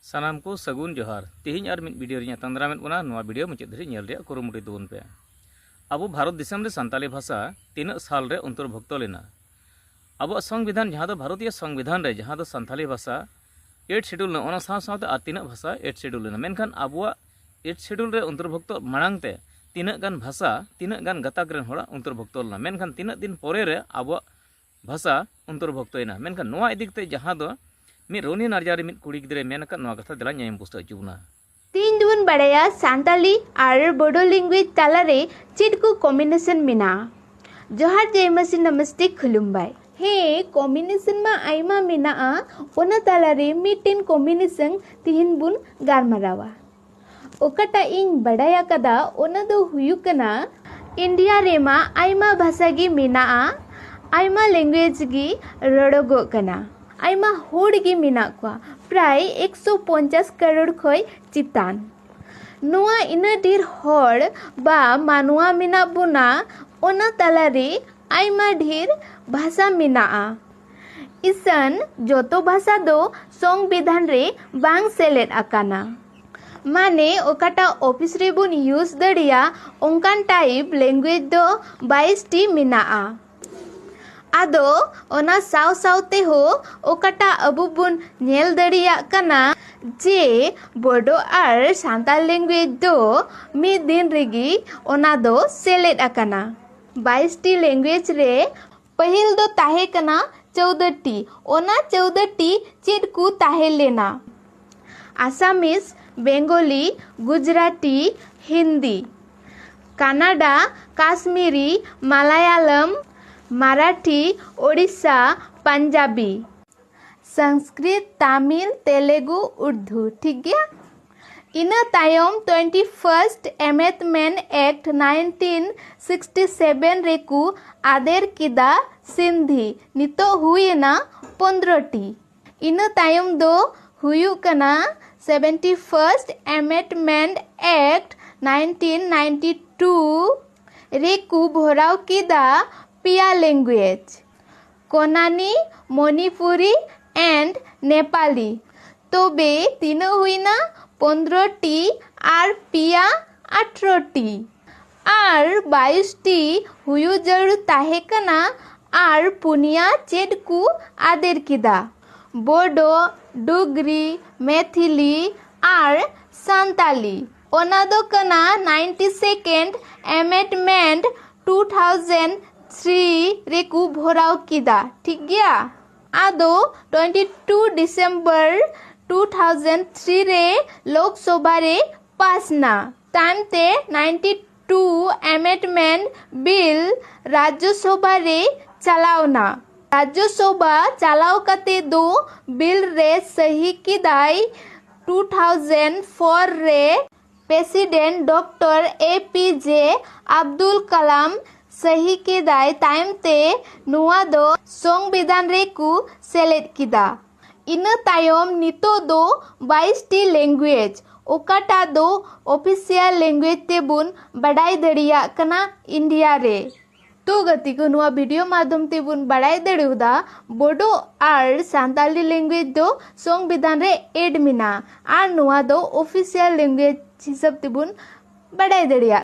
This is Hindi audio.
सानाम को सगुन जोहार तेहिं और मिड वीडियो रिया तंद्रा में बना नोआ वीडियो मुचाद धरि नेल रिया कुरुमुटी तबन पे अब भारत दिसम रे संताली भाषा तीन साल रे अंतर्भुक्त लेना अब संविधान जहाँ भारतीय संविधान रे जहाँ संताली भाषा 8 शेड्यूल ना ओना साथ आ तीन भाषा 8 शेड्यूल लेना मेनखान अब 8 शेड्यूल रे अंतर्भुक्त मांगते तीन गान भाषा तीन गान गताक रेन होड़ा अंतर्भुक्त लेना मेनखान तीन दिन परे रे अब भाषा अंतर्भुक्तयना मेनखान नोआ इदिकते जहाँ दो मी रोनी नारजारी मिट कुड़ी गिद्रे मेनका नोआ कथा दला ᱧᱟᱢ पुस्तक जुबना तीन दुन बड़ाया सांताली और बोडो लैंग्वेज तालारे चेद को कॉम्बिनेशन मिना जोहार जयमसी नमस्ते खुलुमबाय हे कॉम्बिनेशन मा आइमा मिना ओना तालारे मिटिन कॉम्बिनेशन तिहिन बुन गारमारावा ओकाटा इन बड़ाया कदा ओना दो हुयुकना इंडिया रेमा आइमा भाषा गी मिना आइमा लैंग्वेज गी रड़गो कना आइमा होड़ गी मिना को प्राय 150 करोड़ खय चितान नोआ इना ढेर होड़ बा मानुआ मिना बुना ओना तालारे आइमा ढेर भाषा मिना इसन जोतो भाषा दो संविधान रे बांग सेलेद अकाना माने ओकाटा ऑफिस रे बुन यूज दड़िया ओंकान टाइप लैंग्वेज दो 22 टी मिना आदो ओना साव सावते हो ओकाटा अबु बुन नेल दड़िया कना जे बोडो और सांताल लैंग्वेज दो मी दिन रेगी ओना दो सेलेद अकाना 22 टी लैंग्वेज रे पहिल दो ताहे कना 14 टी ओना 14 टी चेद को ताहे लेना आसामीज बेंगोली गुजराती हिंदी कन्नड़ा काश्मीरी मलयालम मराठी ओडिशा पंजाबी संस्कृत तमिल तेलुगु उर्दू ठीक गया इना तायम 21st अमेंडमेंट एक्ट 1967 रेकु आदेर किदा सिंधी नितो हुईना 15 टी इना तायम दो हुयु कना 71st अमेंडमेंट एक्ट 1992 रेकु भोराव किदा पिया लैंग्वेज कोनानी मणिपुरी एंड नेपाली तो बे तीनों हुई ना 15 टी और पिया 18 टी और 22 टी हुयु जरूर ताहे कना और पुनिया चेद को आदेर किदा बोडो डुगरी मैथिली और संताली ओना दो कना 92nd अमेंडमेंट 2003 रेकु भोराव किदा ठीक गया आदो 22 दिसंबर 2003 रे लोकसभा रे पास ना टाइम ते 92 अमेंडमेंट बिल राज्यसभा रे चलावना राज्यसभा चलाव कते दो बिल रे सही किदाई 2004 रे president doctor APJ Abdul Kalam सही किदाय टाइम ते नुआ दो संविधान रेकु सेलेद किदा इना तायम नितो दो 22 टी लैंग्वेज ओकाटा दो ऑफिशियल लैंग्वेज ते बुन बड़ाई दड़िया कना इंडिया रे तो गति को नुआ वीडियो माध्यम ते बुन बड़ाई दड़िउदा बोडो और सांताली लैंग्वेज दो संविधान रे एड मिना और नुआ दो ऑफिशियल लैंग्वेज हिसाब ते बुन बड़ाई दड़िया